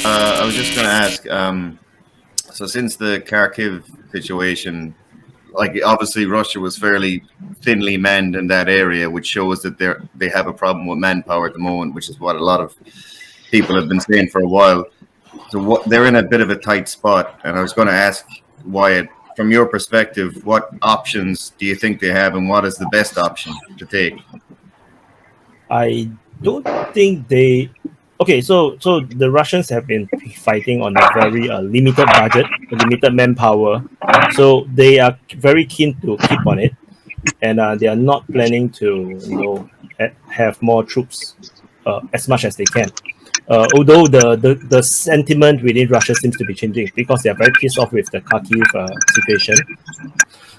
I was just going to ask. So since the Kharkiv situation, like obviously Russia was fairly thinly manned in that area, which shows that they have a problem with manpower at the moment, which is what a lot of people have been saying for a while. So they're in a bit of a tight spot, and I was going to ask Wyatt, from your perspective, what options do you think they have, and what is the best option to take? I don't think they. Okay, so the Russians have been fighting on a very limited budget, limited manpower, so they are very keen to keep on it, and they are not planning to have more troops as much as they can. Although the sentiment within Russia seems to be changing because they are very pissed off with the Kharkiv situation.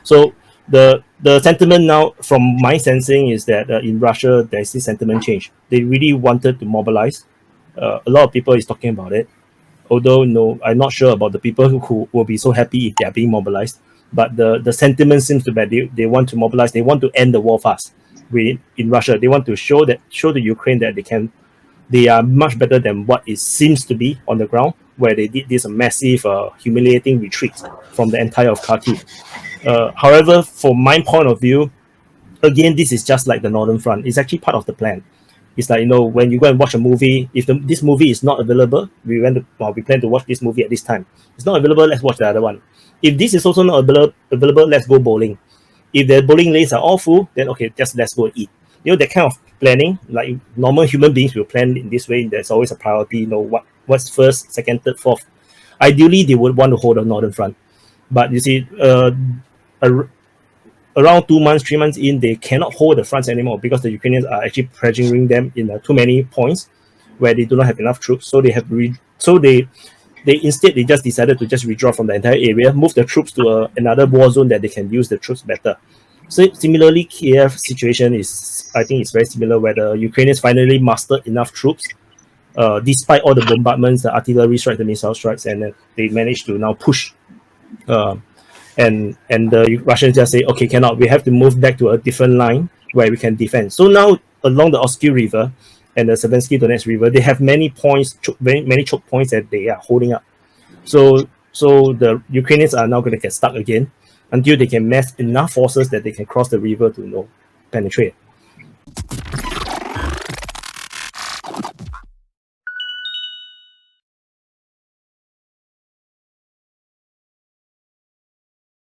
So the sentiment now, from my sensing, is that in Russia there's this sentiment change. They really wanted to mobilize. A lot of people is talking about it. Although no, I'm not sure about the people who will be so happy if they are being mobilized. But the sentiment seems to be they want to mobilize. They want to end the war fast. In Russia, they want to show the Ukraine that they are much better than what it seems to be on the ground, where they did this massive, humiliating retreat from the entire of Kharkiv. However, from my point of view, again, this is just like the Northern Front. It's actually part of the plan. It's like, when you go and watch a movie, if this movie is not available, we plan to watch this movie at this time. It's not available, let's watch the other one. If this is also not available, let's go bowling. If the bowling lanes are all full, then okay, just let's go eat. That kind of planning, like normal human beings will plan in this way. There's always a priority, what's first, second, third, fourth. Ideally, they would want to hold the Northern Front. But you see, around 2 months, 3 months in, they cannot hold the fronts anymore because the Ukrainians are actually pressuring them in too many points where they do not have enough troops. So they instead they just decided to just withdraw from the entire area, move the troops to another war zone that they can use the troops better. So similarly, Kiev situation is, I think, it's very similar, where the Ukrainians finally mustered enough troops, despite all the bombardments, the artillery strikes, the missile strikes, and they managed to now push. And the Russians just say, okay, cannot. We have to move back to a different line where we can defend. So now along the Oskil River and the Savensky Donetsk River, they have many choke points that they are holding up. So the Ukrainians are now going to get stuck again until they can mass enough forces that they can cross the river to penetrate.